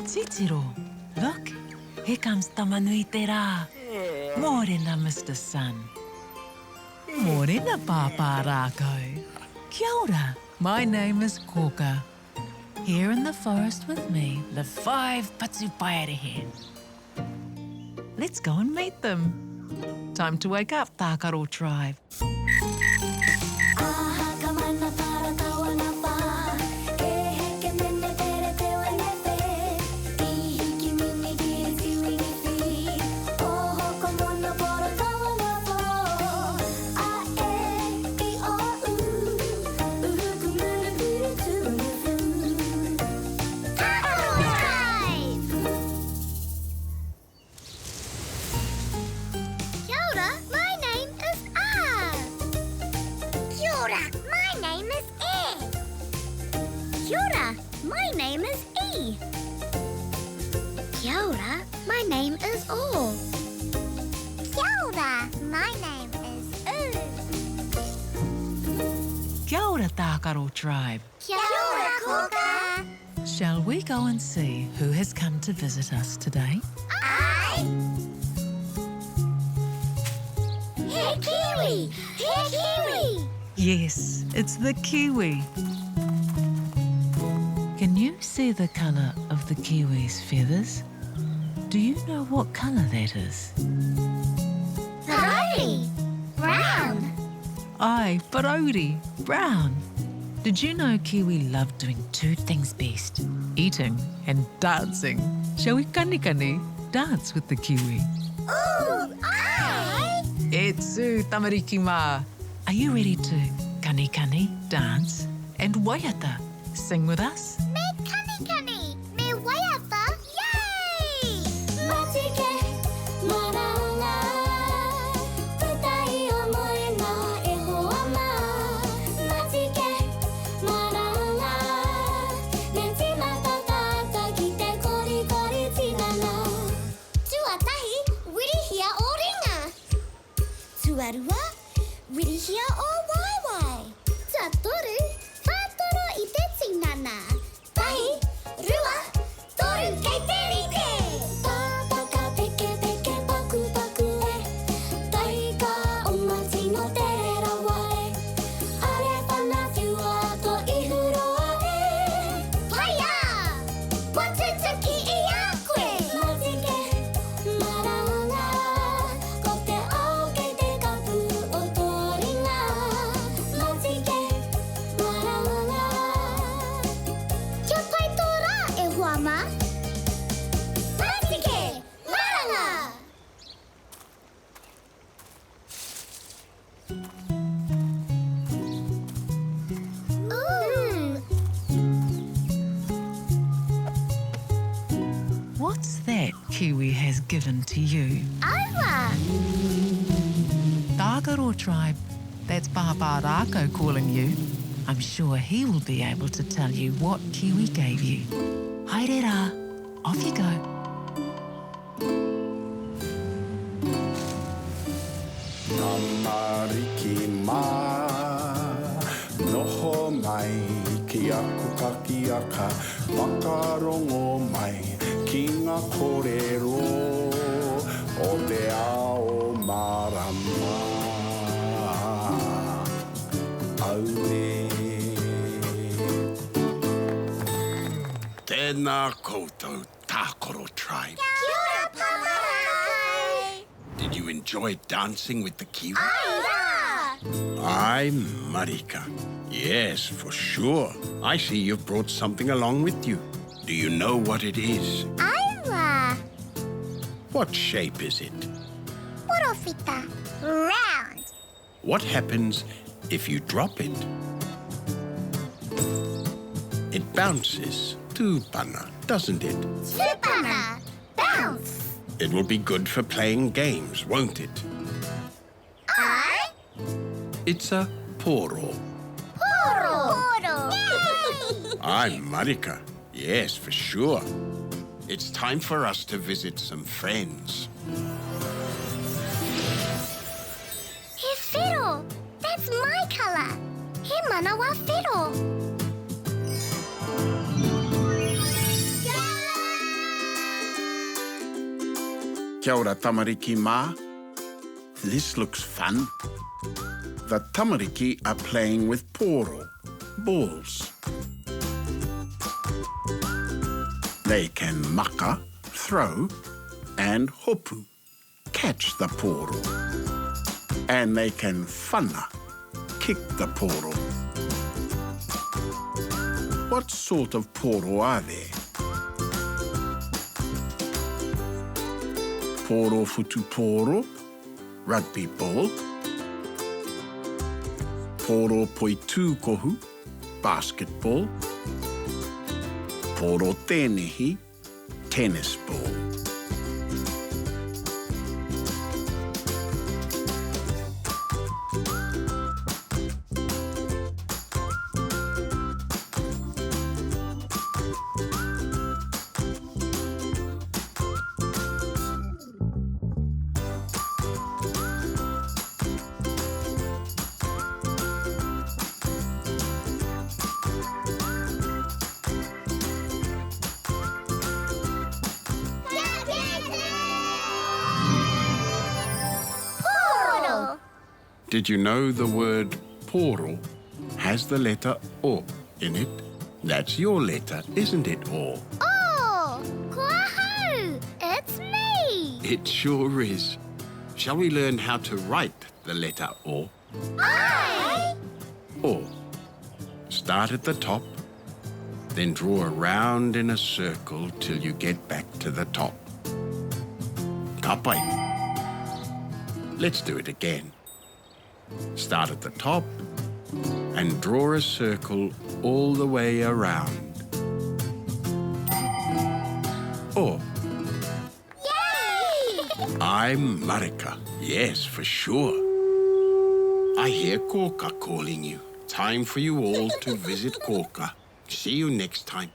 Titiro, look, here comes Tamanui te rā. Mōrena, Mr. Sun. Mōrena, Pāpā Rākau. Kia ora, my name is Kōkā. Here in the forest with me live 5 Patupaiarehe. Let's go and meet them. Time to wake up, Tākaro Tribe. My name is E. Kia ora, my name is O. Kia ora, my name is U. Kia ora, Tākaro Tribe. Kia ora, Kōkā. Shall we go and see who has come to visit us today? Aye. He kiwi! He kiwi! Yes, it's the kiwi. Can you see the colour of the kiwi's feathers? Do you know what colour that is? Parodi! Brown! Aye, parodi, brown. Did you know kiwi love doing 2 things best? Eating and dancing. Shall we kanikani dance with the kiwi? Ooh, aye! Etsu tamariki mā. Are you ready to kanikani, dance, and waiata, sing with us? Me kanikani! Me waiata! Yay! Matike, maranga, tutai o moena e hoa mā. Matike, maranga, me tīmata tata ki te kori kori tinana. Tuatahi, wirihia o ringa. Tuarua, wirihia o waiwai. Tuatoru, whātoro i te tinana. Tahi, rua, toru kei te rite. Tāpaka peke peke paku paku e. Tahi ka oma tino te rawa e. Are whana whiua to ihuroa e. Paia! Watutuki i a koe. Matike, maranga, ko te ao kei te kapu o tō ringa. Matike, maranga. Kia pai tō rā e hoa mā? Matike, maranga. Ooh. What's that kiwi has given to you? Aua. Tākaro Tribe, that's Pāpā Rākau calling you. I'm sure he will be able to tell you what kiwi gave you. Haere rā, off you go. Tamariki mā, noho mai, ki aku kakiaka, whakarongo mai, ki ngā kōrero, o te ao marama. Aue. Tēnā koutou, Tākaro Tribe. Kia ora, Pāpā Rākau. Did you enjoy dancing with the kiwi? Aira. I'm Marika. Yes, for sure. I see you've brought something along with you. Do you know what it is? Aira. What shape is it? Porofita. Round. What happens if you drop it? It bounces. Tūpana, doesn't it? Tūpana. Bounce. It will be good for playing games, won't it? Aye. It's a poro. Poro. Poro. Yay. I'm Marika. Yes, for sure. It's time for us to visit some friends. He whiro. That's my colour. He manawa whiro. Kia ora tamariki mā. This looks fun. The tamariki are playing with poro, balls. They can maka, throw, and hopu, catch the poro. And they can whana, kick the poro. What sort of poro are there? Poro futu poro, rugby ball. Poro poitū kohu, basketball. Poro tēnehi, tennis ball. Did you know the word poro has the letter o in it? That's your letter, isn't it, o? Oh, kua hau! It's me! It sure is. Shall we learn how to write the letter o? Aye! O. Start at the top, then draw around in a circle till you get back to the top. Ka pai. Let's do it again. Start at the top and draw a circle all the way around. Oh, Yay! I'm Marika. Yes, for sure. I hear Kōkā calling you. Time for you all to visit Kōkā. See you next time.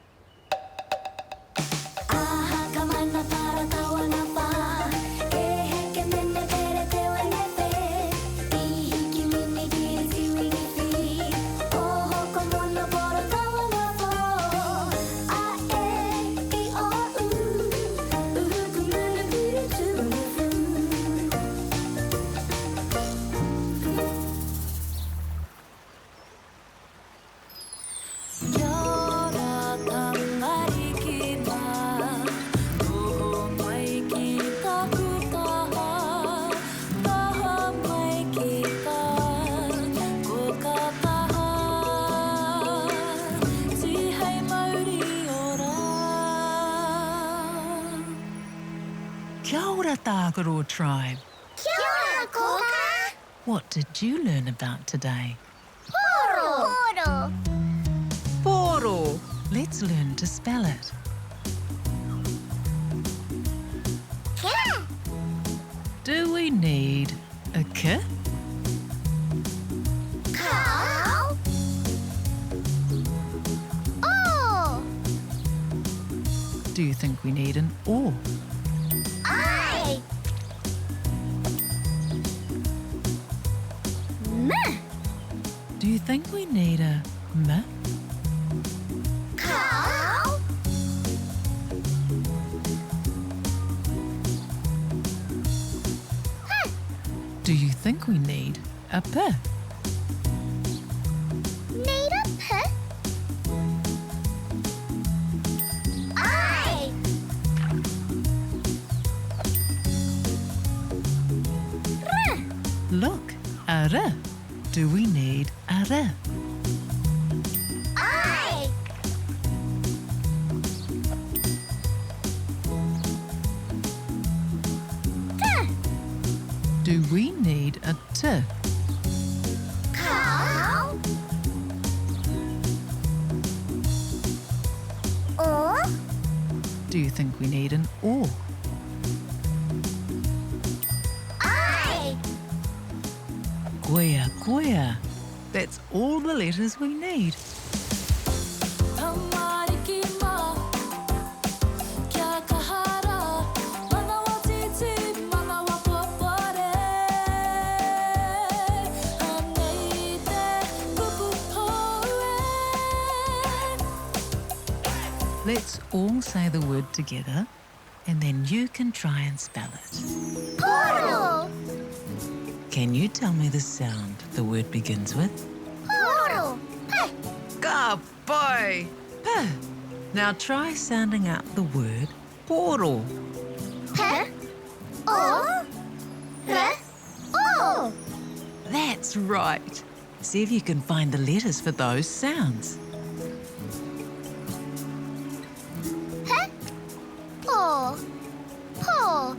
Kia ora Tākaro Tribe. Kia ora, Kōkā! What did you learn about today? Poro! Poro! Poro. Let's learn to spell it. Kia! Do we need a k? Cow! Oh! Do you think we need an o? Aye! M! Do you think we need a m? Cow! Do you think we need a p? Need a p? Aye! R! Look, a r. Do we need a r? Aye! T! Do we need a t? Cow! Or? Do you think we need an o? Aye! Goya, goya. That's all the letters we need. Let's all say the word together. and then you can try and spell it. Poro. Can you tell me the sound the word begins with? Poro. Huh. Good boy! Puh. Now try sounding out the word Poro. Huh? O. R. O. That's right. See if you can find the letters for those sounds. Huh? Po. Po.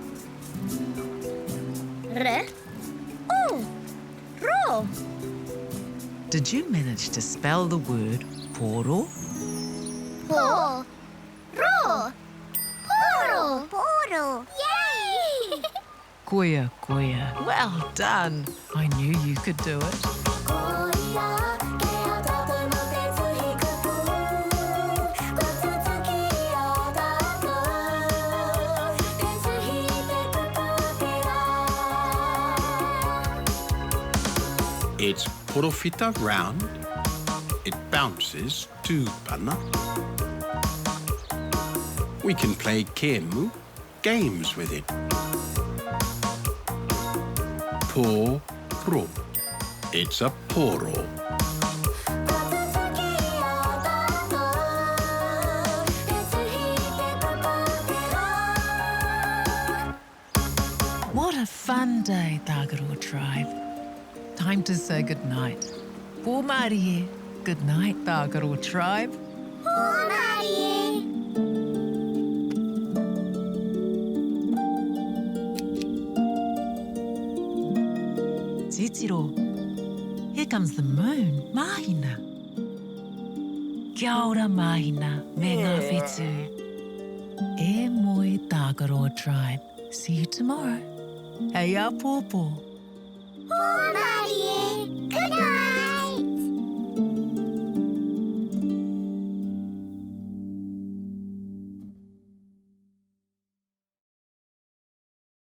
R. O. Ro. Did you manage to spell the word Poro? Po. Ro. Poro. Poro. Yay! Koia, koia. Well done. I knew you could do it. It's porofita round. It bounces tūpana. We can play kēmu, games with it. Poro. It's a poro. What a fun day, Tākaro Tribe. Time to say goodnight. Pō Mārie. Good night, Tākaro Tribe. Titiro. Here comes the moon, mahina. Kia ora, mahina, me ngā whetū. E moi, Tākaro Tribe. See you tomorrow. Hei a pōpō. Good night.